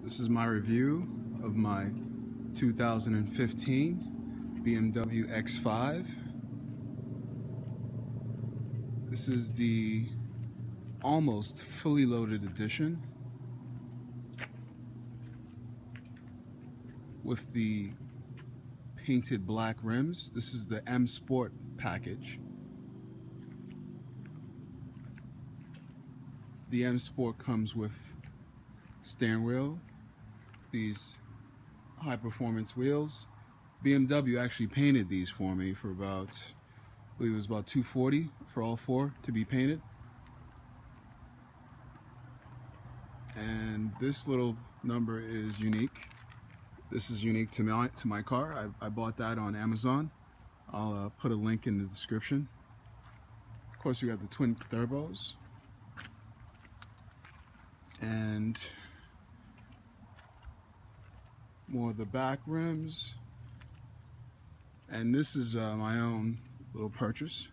This is my review of my 2015 BMW X5. This is the almost fully loaded edition with the painted black rims. This is the Msport package. The Msport comes with steering wheel, these high performance wheels. BMW actually painted these for me for about, I believe it was about $240 for all four to be painted. And this little number is unique. This is unique to my car. I bought that on Amazon. I'll put a link in the description. Of course, we got the twin turbos. And more of the back rims. And this is my own little purchase.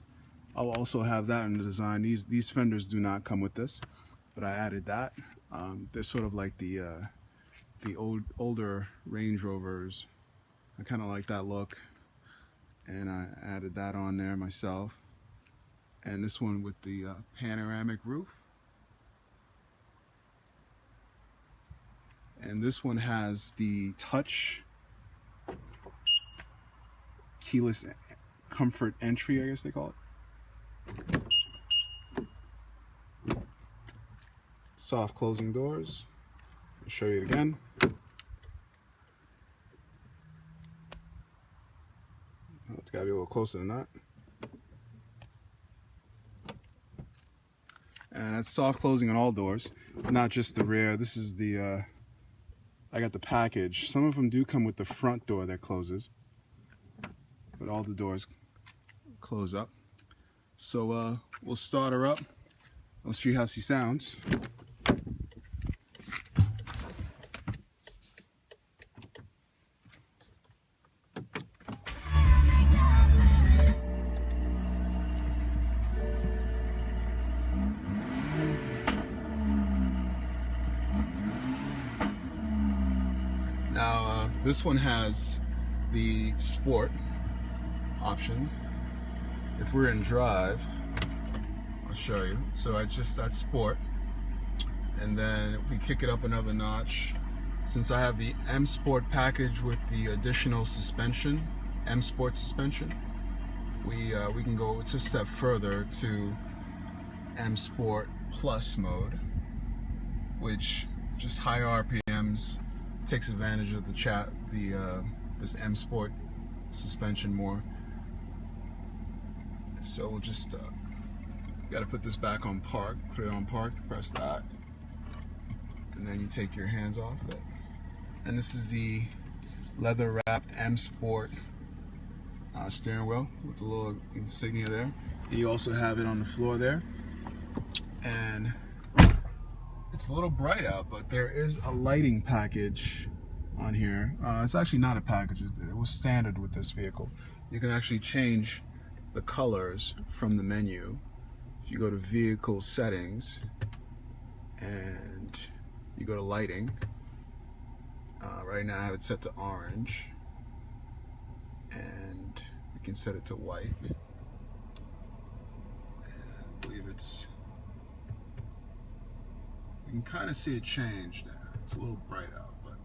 I'll also have that in the design. These fenders do not come with this, but I added that. They're sort of like the older Range Rovers. I kind of like that look, and I added that on there myself. And this one with the panoramic roof. And this one has the touch keyless comfort entry, I guess they call it. Soft closing doors. I'll show you it again. It's got to be a little closer than that. And that's soft closing on all doors, not just the rear. This is the I got the package. Some of them do come with the front door that closes, but all the doors close up. So we'll start her up. I'll show you how she sounds. Now this one has the sport option. If we're in drive, I'll show you. So that's sport, and then if we kick it up another notch, since I have the Msport package with the additional suspension, Msport suspension, we can go just a step further to Msport Plus mode, which just higher RPMs. Takes advantage of this Msport suspension more. So we'll just got to put this back on park. Put it on park. Press that, and then you take your hands off it. And this is the leather-wrapped Msport steering wheel with the little insignia there. And you also have it on the floor there. And it's a little bright out, but there is a lighting package on here. It's actually not a package, it was standard with this vehicle. You can actually change the colors from the menu. If you go to vehicle settings and you go to lighting, right now I have it set to orange, and you can set it to white. And I believe it's, you can kind of see it change now. It's a little bright out, but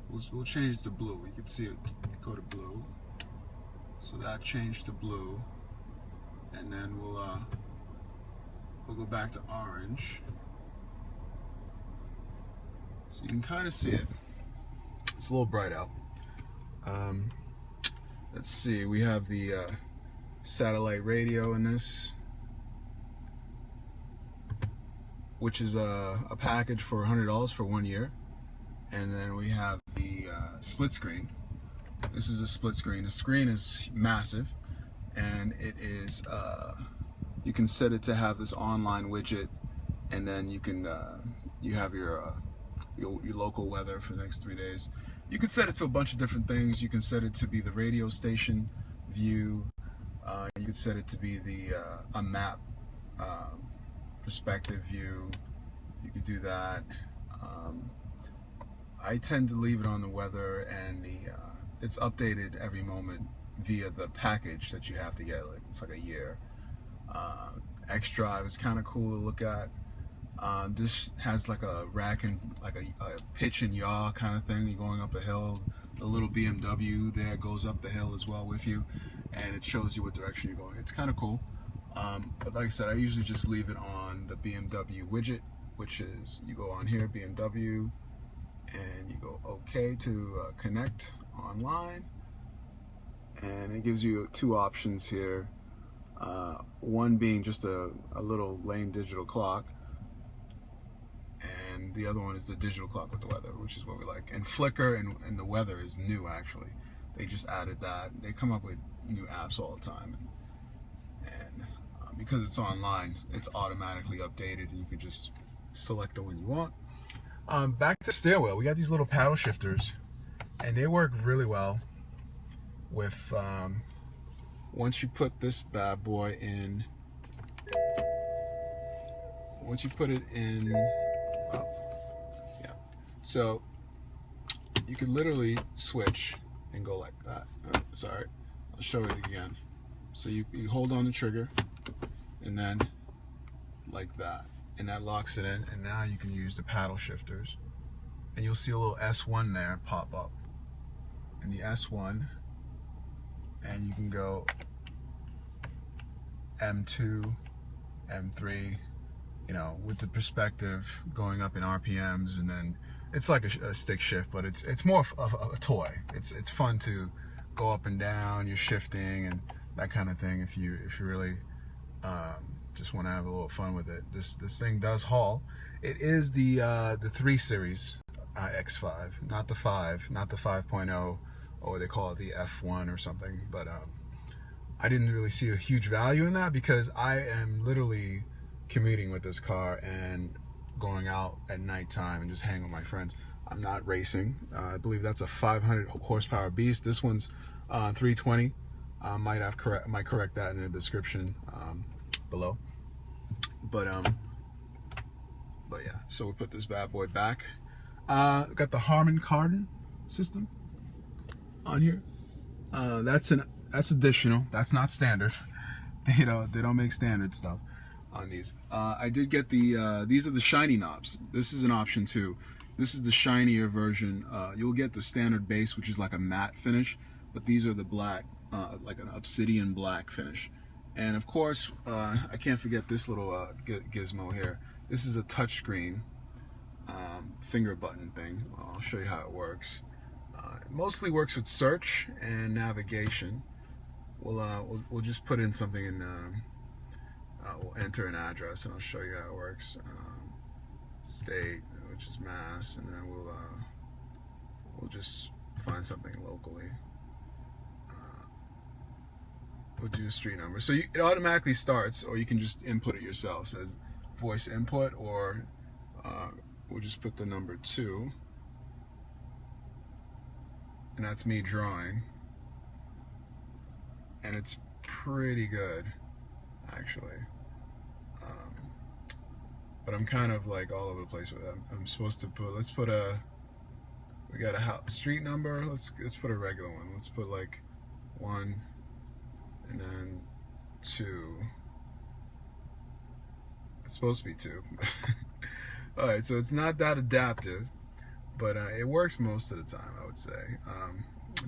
we'll change it to blue. You can see it go to blue. So that changed to blue, and then we'll go back to orange. So you can kind of see it. It's a little bright out. Let's see. We have the satellite radio in this, which is a package for $100 for 1 year. And then we have the split screen. This is a split screen. The screen is massive, and it is, you can set it to have this online widget, and then you can, you have your local weather for the next 3 days. You can set it to a bunch of different things. You can set it to be the radio station view. You could set it to be a map perspective view. You could do that. I tend to leave it on the weather, and it's updated every moment via the package that you have to get. Like, it's like a year. X Drive is kind of cool to look at. This has like a rack and like a pitch and yaw kind of thing. You're going up a hill. The little BMW there goes up the hill as well with you, and it shows you what direction you're going. It's kind of cool. But like I said, I usually just leave it on the BMW widget, which is you go on here, BMW, and you go OK to connect online, and it gives you two options here. One being just a little lame digital clock, and the other one is the digital clock with the weather, which is what we like. And Flickr and the weather is new, actually. They just added that. They come up with new apps all the time, and because it's online, it's automatically updated, and you can just select the one you want. Back to stairwell, we got these little paddle shifters, and they work really well with once you put this bad boy in. Once you put it in, oh, yeah. So you can literally switch and go like that. Oh, sorry, I'll show it again. So you hold on the trigger, and then like that, and that locks it in. And now you can use the paddle shifters, and you'll see a little S1 there pop up, and the S1, and you can go M2, M3, you know, with the perspective going up in RPMs, and then it's like a stick shift, but it's more of a toy. It's fun to go up and down, you're shifting and that kind of thing. If you really just want to have a little fun with it, this thing does haul. It is the 3 Series X5, not the 5, not the 5.0, or they call it the F1 or something. But I didn't really see a huge value in that, because I am literally commuting with this car and going out at nighttime and just hanging with my friends. I'm not racing. I believe that's a 500 horsepower beast. This one's 320. Might correct that in the description below. But yeah. So we put this bad boy back. Got the Harman Kardon system on here. That's additional. That's not standard. They don't make standard stuff on these. I did get these are the shiny knobs. This is an option too. This is the shinier version. You'll get the standard base, which is like a matte finish, but these are the black, like an obsidian black finish. And of course, I can't forget this little gizmo here. This is a touchscreen finger button thing. I'll show you how it works. It mostly works with search and navigation. We'll just put in something in. We'll enter an address, and I'll show you how it works. State, which is Mass, and then we'll just find something locally. We'll do a street number. So it automatically starts, or you can just input it yourself. So it says voice input, or we'll just put the number 2, and that's me drawing, and it's pretty good, actually. But I'm kind of like all over the place with it. I'm supposed to put, we got a street number. Let's put a regular one. Let's put like 1, and then 2. It's supposed to be 2. All right, so it's not that adaptive, but it works most of the time, I would say.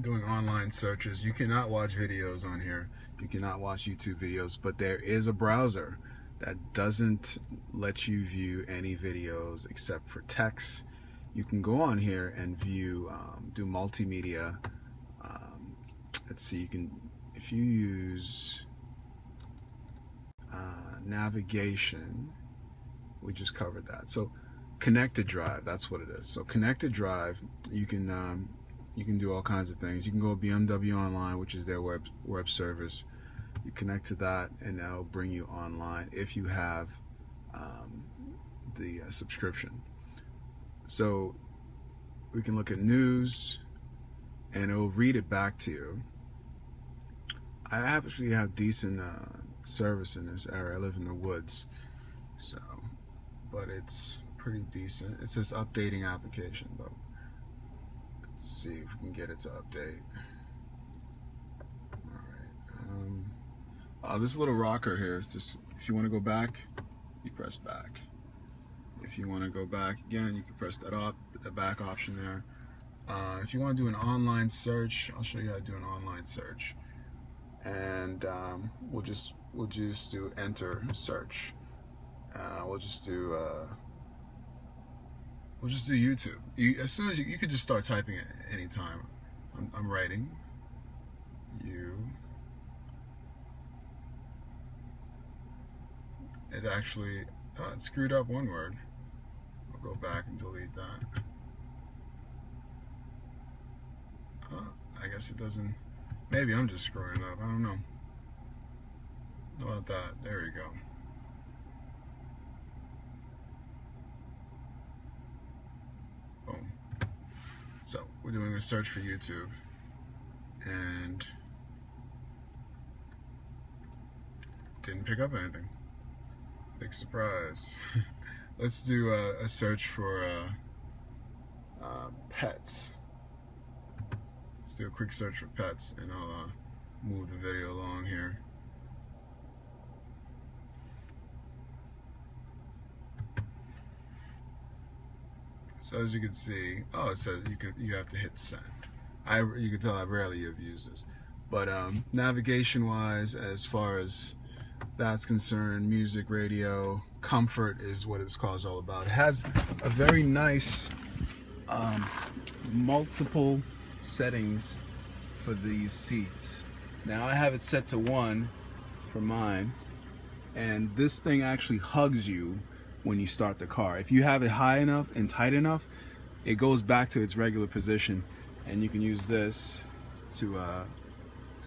Doing online searches, you cannot watch videos on here. You cannot watch YouTube videos, but there is a browser that doesn't let you view any videos except for text. You can go on here and view, do multimedia. Let's see, you can, if you use navigation, we just covered that. So connected drive, that's what it is. So connected drive, you can do all kinds of things. You can go BMW Online, which is their web service. You connect to that, and that'll bring you online if you have the subscription. So we can look at news, and it'll read it back to you. I actually have decent service in this area. I live in the woods, so, but it's pretty decent. It's this updating application, but Let's see if we can get it to update. Alright. This little rocker here, just if you want to go back, you press back. If you want to go back again, you can press that back option there. If you want to do an online search, I'll show you how to do an online search. And we'll just do enter search. We'll just do YouTube. As soon as you could just start typing it anytime. I'm writing it actually it screwed up one word. I'll go back and delete that. I guess it doesn't. Maybe I'm just screwing it up. I don't know. How about that? There we go. Boom. So we're doing a search for YouTube, and didn't pick up anything. Big surprise. Let's do a search for pets. Let's do a quick search for pets, and I'll move the video along here. So as you can see, it says you have to hit send. You can tell I rarely have used this, but navigation wise, as far as that's concerned, music, radio, comfort is what it's called all about. It has a very nice multiple settings for these seats. Now I have it set to 1 for mine, and this thing actually hugs you when you start the car. If you have it high enough and tight enough, it goes back to its regular position, and you can use this to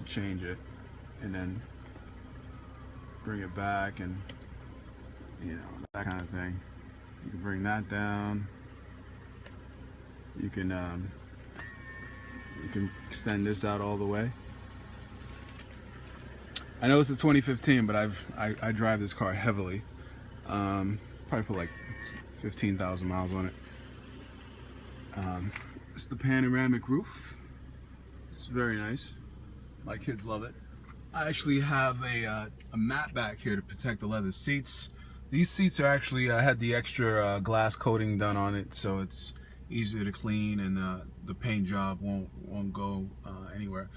change it, and then bring it back, and that kind of thing. You can bring that down. You can extend this out all the way. I know it's a 2015, but I drive this car heavily. Probably put like 15,000 miles on it. It's the panoramic roof. It's very nice. My kids love it. I actually have a mat back here to protect the leather seats. These seats are actually, I had the extra glass coating done on it, so it's easier to clean, and the paint job won't go anywhere.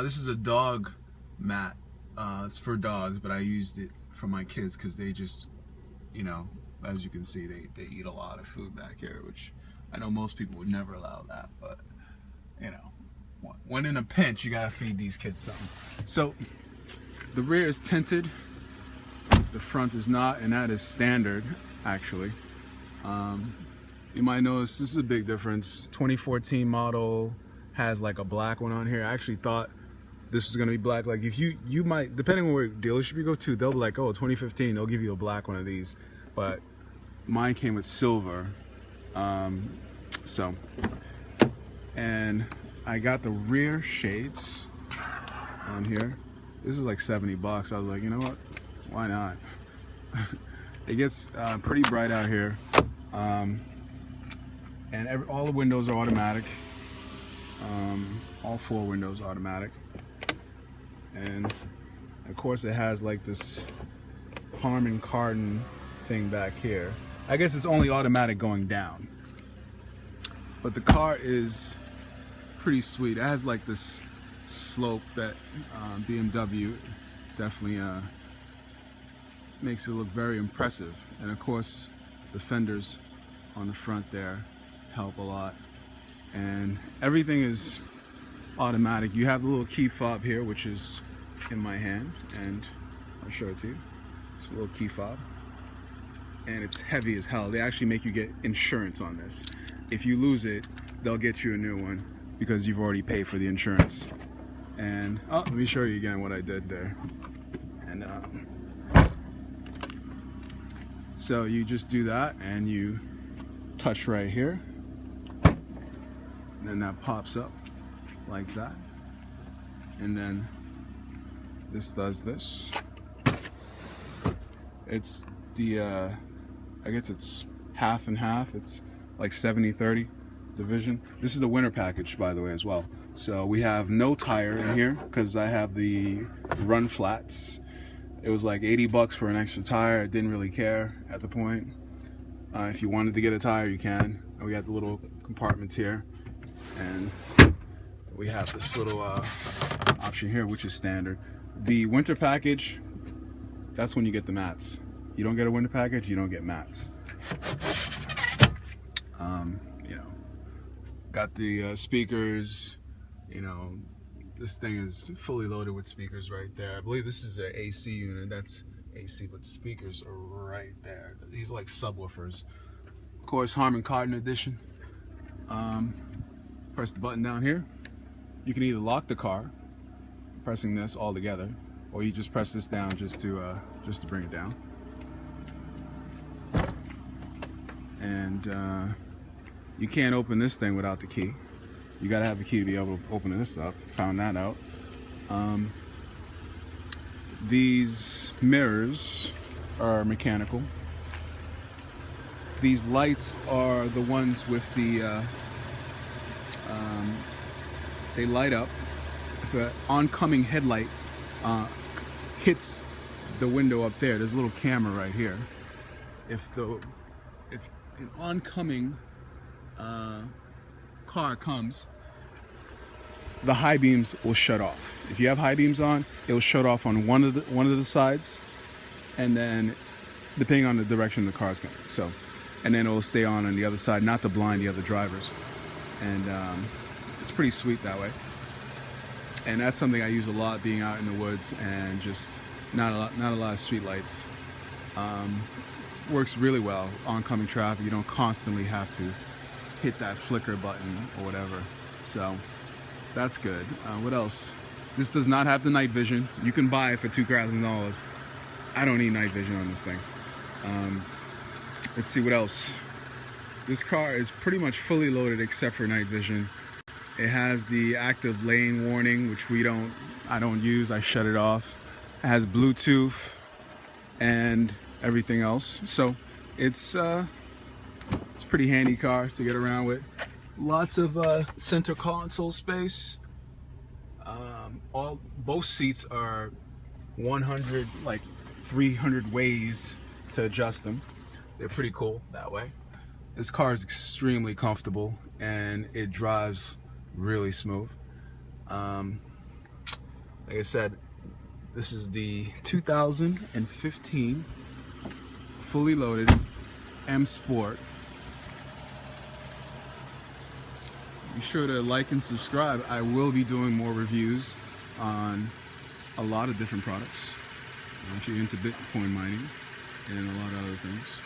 This is a dog mat. It's for dogs, but I used it for my kids because they just, as you can see, they eat a lot of food back here, which I know most people would never allow that, but when in a pinch, you gotta feed these kids something. So the rear is tinted, the front is not, and that is standard actually. You might notice this is a big difference. 2014 model has like a black one on here. I actually thought this was gonna be black. Like if you might, depending on where dealership you go to, they'll be like, oh, 2015, they'll give you a black one of these. But mine came with silver. And I got the rear shades on here. This is like 70 bucks. I was like, you know what? Why not? It gets pretty bright out here. And all the windows are automatic. All 4 windows are automatic. And of course it has like this Harman Kardon thing back here. I guess it's only automatic going down. But the car is pretty sweet. It has like this slope that BMW definitely makes it look very impressive. And of course the fenders on the front there help a lot. And everything is automatic. You have the little key fob here, which is in my hand, and I'll show it to you. It's a little key fob, and it's heavy as hell. They actually make you get insurance on this. If you lose it, they'll get you a new one because you've already paid for the insurance. And let me show you again what I did there. And so you just do that, and you touch right here, and then that pops up like that, and then this does this. It's the I guess it's half and half. It's like 70-30. division. This is the winter package, by the way, as well. So we have no tire in here because I have the run flats. It was like 80 bucks for an extra tire. I didn't really care at the point. If you wanted to get a tire, you can. And we got the little compartments here, and we have this little option here, which is standard. The winter package, that's when you get the mats. You don't get a winter package, you don't get mats. You know, got the speakers. You know, this thing is fully loaded with speakers right there. I believe this is an AC unit. That's AC, but the speakers are right there. These are like subwoofers. Of course, Harman Kardon edition. Press the button down here. You can either lock the car, pressing this all together, or you just press this down just to bring it down. And you can't open this thing without the key. You gotta have the key to be able to open this up. Found that out. These mirrors are mechanical. These lights are the ones with the they light up. If an oncoming headlight hits the window up there's a little camera right here. If an oncoming car comes, the high beams will shut off. If you have high beams on, it will shut off on one of the sides, and then depending on the direction the car is going. So, and then it will stay on the other side, not to blind the other drivers. And it's pretty sweet that way. And that's something I use a lot, being out in the woods and just not a lot of street lights. Works really well. Oncoming traffic, you don't constantly have to hit that flicker button or whatever. So that's good. What else? This does not have the night vision. You can buy it for $2,000. I don't need night vision on this thing. Let's see what else. This car is pretty much fully loaded except for night vision. It has the active lane warning, which I don't use. I shut it off. It has Bluetooth and everything else. So it's a pretty handy car to get around with. Lots of center console space. Both seats are 300 ways to adjust them. They're pretty cool that way. This car is extremely comfortable and it drives really smooth. Like I said, this is the 2015 fully loaded Msport. Be sure to like and subscribe. I will be doing more reviews on a lot of different products. If you're into Bitcoin mining and a lot of other things.